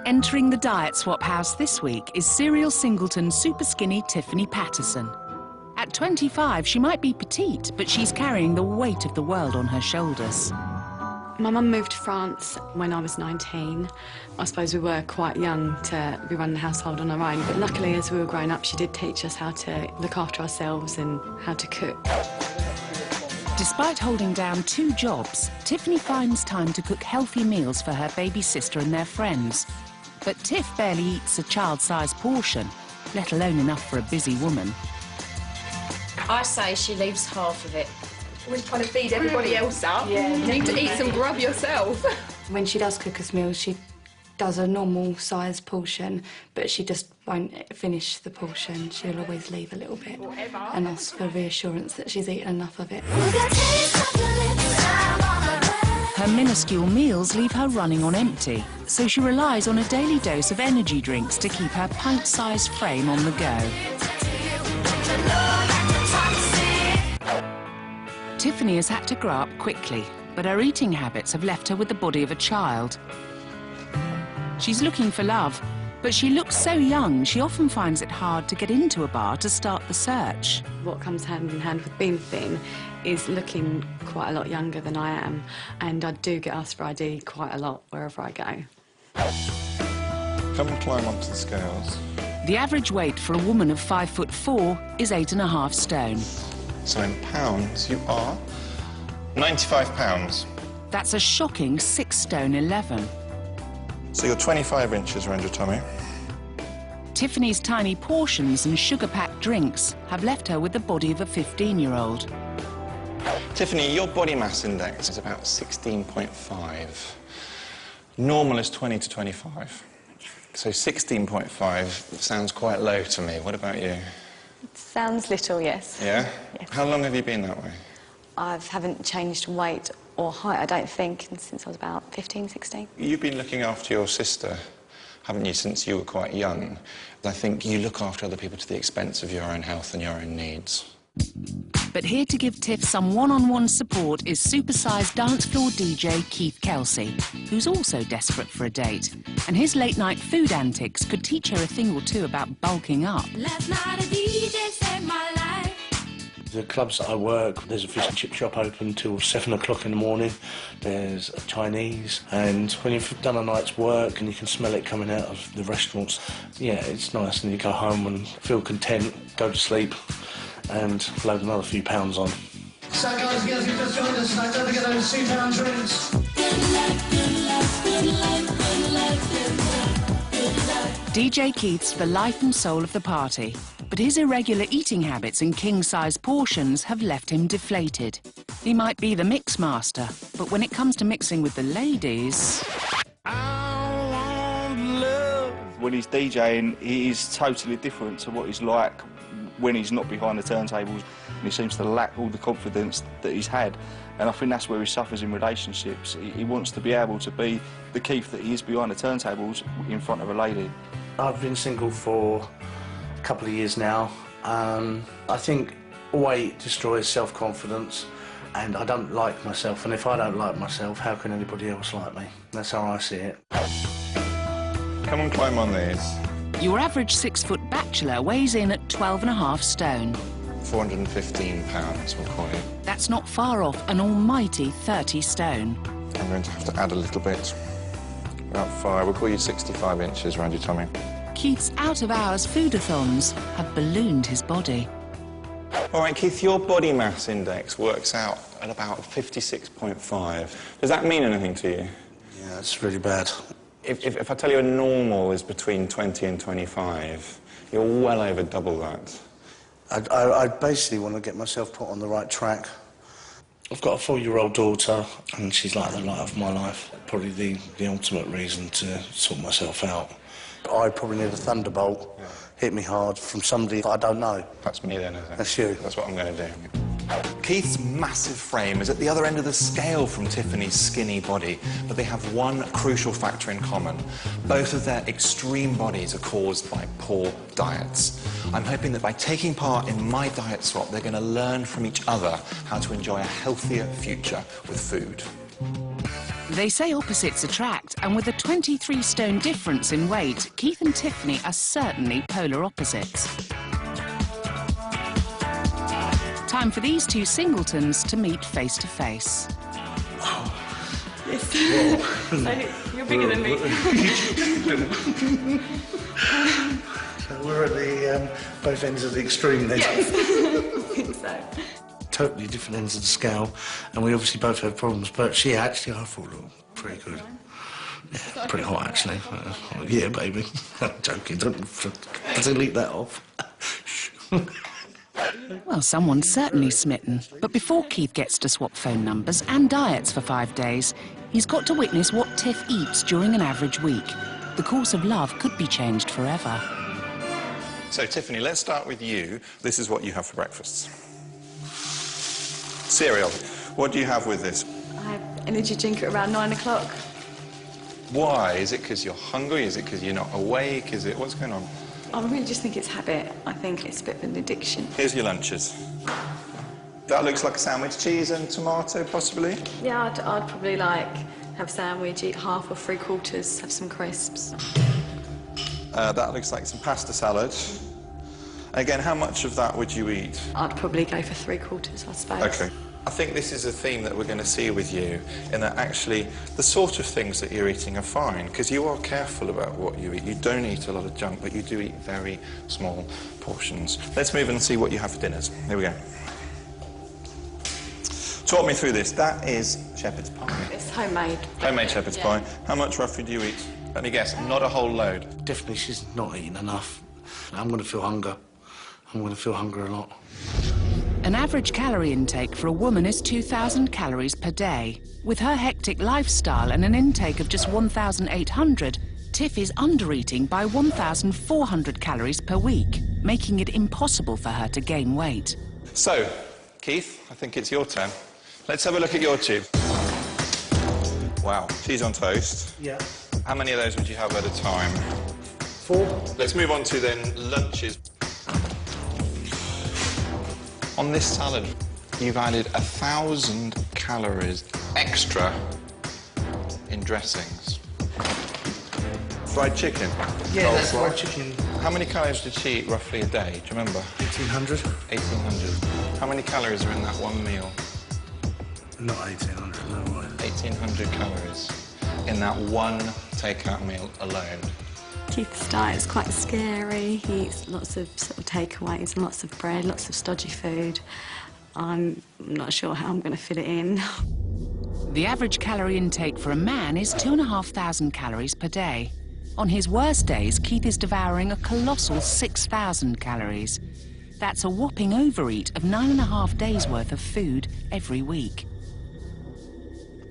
Entering the diet swap house this week is serial singleton Superskinny Tiffany Patterson. At 25, she might be petite, but she's carrying the weight of the world on her shoulders. My mum moved to France when I was 19. I suppose we were quite young to be running the household on our own, but luckily as we were growing up she did teach us how to look after ourselves and how to cook. Despite holding down 2 jobs, Tiffany finds time to cook healthy meals for her baby sister and their friends. But Tiff barely eats a child-sized portion, let alone enough for a busy woman. I say she leaves half of it. Always trying to feed everybody else up. Yeah, you need to eat some grub yourself. When she does cook us meals, she does a normal sized portion, but she just won't finish the portion. She'll always leave a little bit and ask for reassurance that she's eaten enough of it. Her minuscule meals leave her running on empty, so she relies on a daily dose of energy drinks to keep her pint-sized frame on the go. Tiffany has had to grow up quickly, but her eating habits have left her with the body of a child. She's looking for love, but she looks so young, she often finds it hard to get into a bar to start the search. What comes hand in hand with being thin is looking quite a lot younger than I am, and I do get asked for ID quite a lot wherever I go. Come and climb onto the scales. The average weight for a woman of 5'4" is 8.5 stone. So in pounds, you are 95 pounds. That's a shocking 6 stone 11. So you're 25 inches around your tummy. Tiffany's tiny portions and sugar-packed drinks have left her with the body of a 15-year-old. Tiffany, your body mass index is about 16.5. Normal is 20 to 25. So 16.5 sounds quite low to me. What about you? It sounds little, yes. Yeah? Yes. How long have you been that way? I haven't changed weight or height, I don't think, since I was about 15, 16. You've been looking after your sister, haven't you, since you were quite young? I think you look after other people to the expense of your own health and your own needs. But here to give Tiff some one-on-one support is Supersize dance floor DJ Keith Kelsey, who's also desperate for a date. And his late-night food antics could teach her a thing or two about bulking up. Last night a DJ saved my life. The clubs that I work, there's a fish and chip shop open till 7 o'clock in the morning. There's a Chinese, and when you've done a night's work and you can smell it coming out of the restaurants, yeah, it's nice, and you go home and feel content, go to sleep, and load another few pounds on. So guys and girls, you've just joined us tonight. Don't forget those £2 drinks. DJ Keith's the life and soul of the party, but his irregular eating habits and king-size portions have left him deflated. He might be the mix master, but when it comes to mixing with the ladies... When he's DJing, he is totally different to what he's like when he's not behind the turntables. He seems to lack all the confidence that he's had, and I think that's where he suffers in relationships. He wants to be able to be the Keith that he is behind the turntables in front of a lady. I've been single for a couple of years now. I think weight destroys self-confidence, and I don't like myself, and if I don't like myself, how can anybody else like me? That's how I see it. Come and climb on these. Your average 6-foot bachelor weighs in at 12.5 stone. 415 pounds, we'll call you. That's not far off an almighty 30 stone. I'm going to have to add a little bit. About 5, we'll call you 65 inches around your tummy. Keith's out-of-hours foodathons have ballooned his body. All right, Keith, your body mass index works out at about 56.5. Does that mean anything to you? Yeah, it's really bad. If I tell you a normal is between 20 and 25, you're well over double that. I basically want to get myself put on the right track. I've got a 4-year-old daughter, and she's like the light of my life. Probably the ultimate reason to sort myself out. I probably need a thunderbolt, hit me hard, from somebody that I don't know. That's me then, isn't it? That's you. That's what I'm going to do. Keith's massive frame is at the other end of the scale from Tiffany's skinny body, but they have one crucial factor in common. Both of their extreme bodies are caused by poor diets. I'm hoping that by taking part in my diet swap, they're going to learn from each other how to enjoy a healthier future with food. They say opposites attract, and with a 23 stone difference in weight, Keith and Tiffany are certainly polar opposites. Time for these two singletons to meet face to face. Yes. So you're bigger than me. So we're at the both ends of the extreme then. Yes. I think so. Totally different ends of the scale, and we obviously both have problems, but she actually, I thought, looked pretty good. Yeah, pretty hot, actually. Yeah, baby. I'm joking. Don't delete that off. Well, someone's certainly smitten. But before Keith gets to swap phone numbers and diets for 5 days, he's got to witness what Tiff eats during an average week. The course of love could be changed forever. So, Tiffany, let's start with you. This is what you have for breakfast. Cereal. What do you have with this? I have energy drink at around 9 o'clock. Why? Is it because you're hungry? Is it because you're not awake? Is it... What's going on? I really just think it's habit. I think it's a bit of an addiction. Here's your lunches. That looks like a sandwich, cheese and tomato, possibly? Yeah, I'd probably have a sandwich, eat half or 3/4, have some crisps. That looks like some pasta salad. Again, how much of that would you eat? I'd probably go for 3/4, I suppose. OK. I think this is a theme that we're going to see with you, in that actually the sort of things that you're eating are fine, because you are careful about what you eat. You don't eat a lot of junk, but you do eat very small portions. Let's move and see what you have for dinners. Here we go. Talk me through this. That is shepherd's pie. It's homemade. Homemade shepherd's pie. How much roughly do you eat? Let me guess, not a whole load. Definitely she's not eating enough. I'm going to feel hunger. I'm going to feel hunger a lot. An average calorie intake for a woman is 2,000 calories per day. With her hectic lifestyle and an intake of just 1,800, Tiff is under-eating by 1,400 calories per week, making it impossible for her to gain weight. So, Keith, I think it's your turn. Let's have a look at your tube. Wow, cheese on toast. Yeah. How many of those would you have at a time? 4. Let's move on to then lunches. On this salad, you've added 1,000 calories extra in dressings. Fried chicken. Yeah, that's fried chicken. How many calories did she eat roughly a day? Do you remember? 1,800. 1,800. How many calories are in that one meal? Not 1,800, no way. 1,800 calories in that one takeout meal alone. Keith's diet is quite scary. He eats lots of sort of takeaways and lots of bread, lots of stodgy food. I'm not sure how I'm going to fit it in. The average calorie intake for a man is 2,500 calories per day. On his worst days, Keith is devouring a colossal 6,000 calories. That's a whopping overeat of 9.5 days' worth of food every week.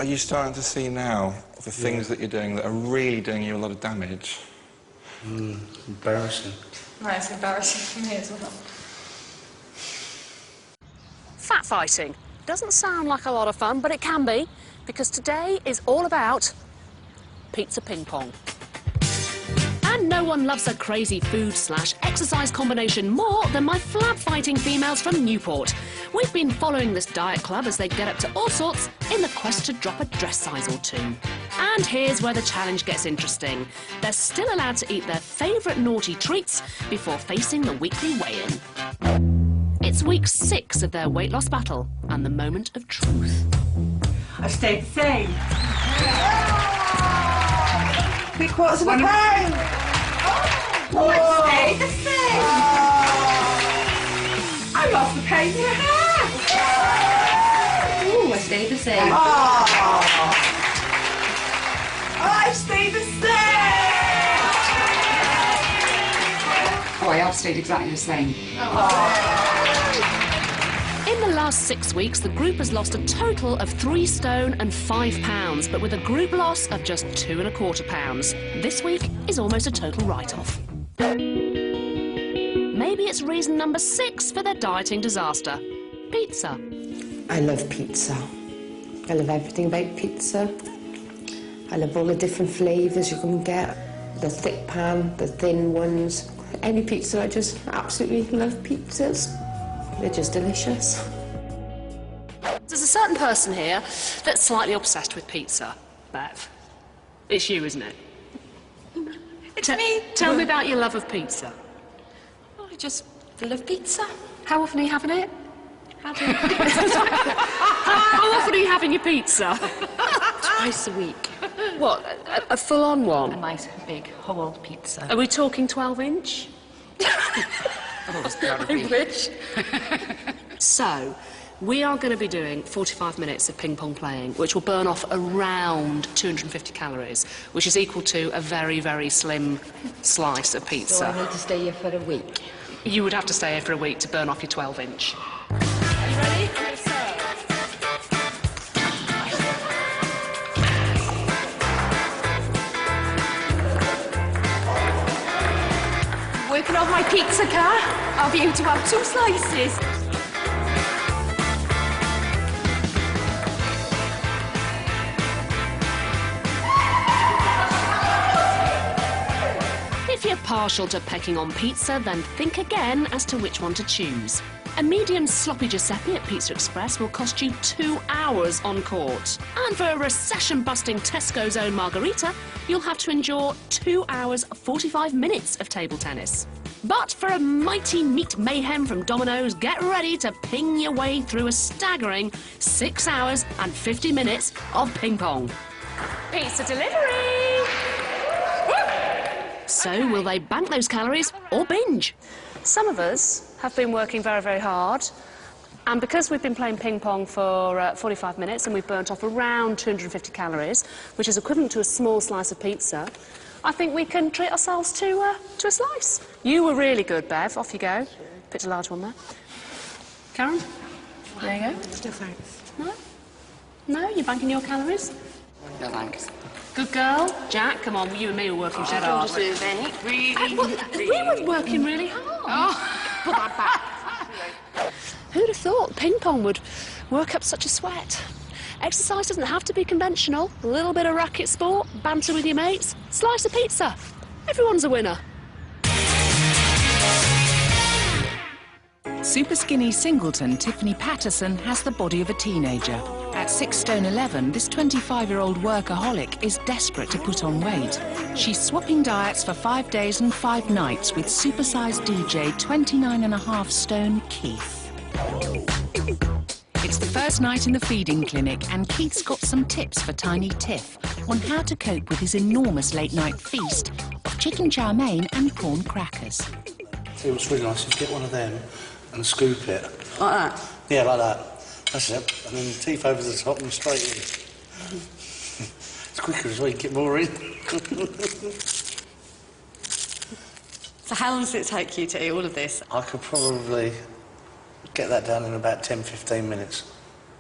Are you starting to see now the things that you're doing that are really doing you a lot of damage? Embarrassing. Right, it's embarrassing for me as well. Fat fighting. Doesn't sound like a lot of fun, but it can be, because today is all about pizza ping pong. And no one loves a crazy food/exercise combination more than my flab fighting females from Newport. We've been following this diet club as they get up to all sorts in the quest to drop a dress size or 2. And here's where the challenge gets interesting. They're still allowed to eat their favourite naughty treats before facing the weekly weigh-in. It's week 6 of their weight loss battle and the moment of truth. I stayed the same. 3/4 of a pound. Oh, I stayed the same. I lost the pound and a half. Ooh, I stayed the same. I stayed the same. Oh, I have stayed exactly the same. In the last 6 weeks, the group has lost a total of 3 stone and 5 pounds, but with a group loss of just 2¼ pounds. This week is almost a total write-off. Maybe it's reason number 6 for their dieting disaster. Pizza. I love pizza. I love everything about pizza. I love all the different flavours you can get. The thick pan, the thin ones. Any pizza, I just absolutely love pizzas. They're just delicious. There's a certain person here that's slightly obsessed with pizza. Bev, it's you, isn't it? It's me. Tell me about your love of pizza. Oh, I just love pizza. How often are you having it? How do you... How often are you having your pizza? Twice a week. What, a full-on one? A nice big whole pizza. Are we talking 12-inch? Oh, it's gotta be. I wish. So, we are going to be doing 45 minutes of ping-pong playing, which will burn off around 250 calories, which is equal to a very, very slim slice of pizza. So I need to stay here for a week? You would have to stay here for a week to burn off your 12-inch. Are you ready? Yes, sir. Working off my pizza car, I'll be able to have 2 slices. If you're partial to pecking on pizza, then think again as to which one to choose. A medium sloppy Giuseppe at Pizza Express will cost you 2 hours on court. And for a recession-busting Tesco's own margarita, you'll have to endure 2 hours 45 minutes of table tennis. But for a mighty meat mayhem from Domino's, get ready to ping your way through a staggering 6 hours and 50 minutes of ping pong. Pizza delivery! So, will they bank those calories or binge? Some of us have been working very, very hard, and because we've been playing ping pong for 45 minutes and we've burnt off around 250 calories, which is equivalent to a small slice of pizza, I think we can treat ourselves to a slice. You were really good, Bev. Off you go. Picked a large one there. Karen? There you go. Still thanks. No? No? You're banking your calories? No thanks. Good girl. Jack, come on, you and me were working dead hard. I don't deserve any. Really? We were working really hard. Oh, put that back. Who'd have thought ping pong would work up such a sweat? Exercise doesn't have to be conventional. A little bit of racket sport, banter with your mates, slice of pizza. Everyone's a winner. Superskinny singleton Tiffany Patterson has the body of a teenager. At 6 stone 11, this 25-year-old workaholic is desperate to put on weight. She's swapping diets for 5 days and 5 nights with Supersize DJ 29.5 stone Keith. It's the first night in the feeding clinic, and Keith's got some tips for tiny Tiff on how to cope with his enormous late-night feast of chicken chow mein and prawn crackers. See what's really nice is get one of them and scoop it. Like that? Yeah, like that. That's it. And then teeth over the top and straight in. It's quicker as well, you get more in. So how long does it take you to eat all of this? I could probably get that done in about 10-15 minutes.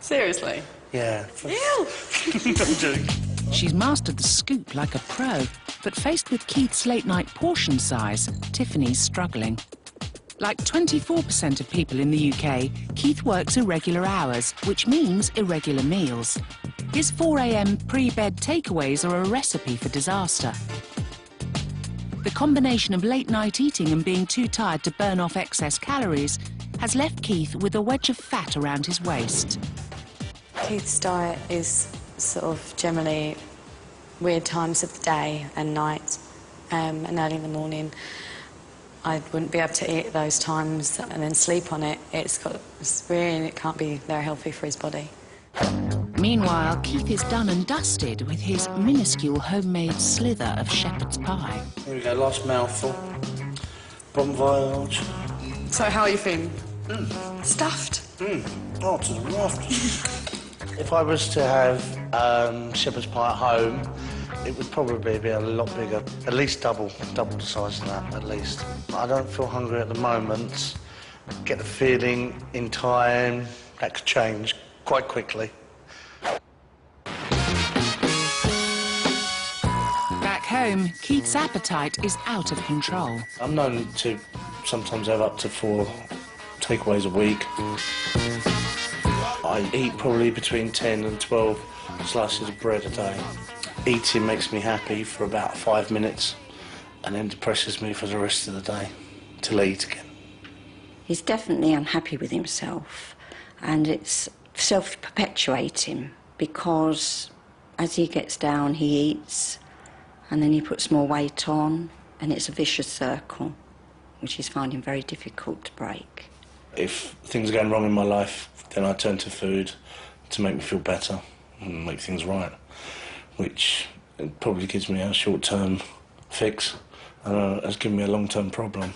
Seriously? Yeah. Ew! I'm joking. She's mastered the scoop like a pro, but faced with Keith's late-night portion size, Tiffany's struggling. Like 24% of people in the UK, Keith works irregular hours, which means irregular meals. His 4 a.m. pre-bed takeaways are a recipe for disaster. The combination of late-night eating and being too tired to burn off excess calories has left Keith with a wedge of fat around his waist. Keith's diet is sort of generally weird times of the day and night, and early in the morning. I wouldn't be able to eat at those times and then sleep on it. It can't be very healthy for his body. Meanwhile, Keith is done and dusted with his minuscule homemade slither of shepherd's pie. Here we go, last mouthful. Bon voyage. So how are you feeling? Stuffed? Oh, to the rafters. If I was to have shepherd's pie at home, it would probably be a lot bigger, at least double the size of that, at least. I don't feel hungry at the moment. Get the feeling in time that could change quite quickly. Back home, Keith's appetite is out of control. I'm known to sometimes have up to 4 takeaways a week. I eat probably between 10 and 12 slices of bread a day. Eating makes me happy for about 5 minutes and then depresses me for the rest of the day till I eat again. He's definitely unhappy with himself, and it's self-perpetuating because As he gets down, he eats, and then he puts more weight on, and it's a vicious circle, which he's finding very difficult to break. If things are going wrong in my life, then I turn to food to make me feel better and make things right, which probably gives me a short-term fix and has given me a long-term problem.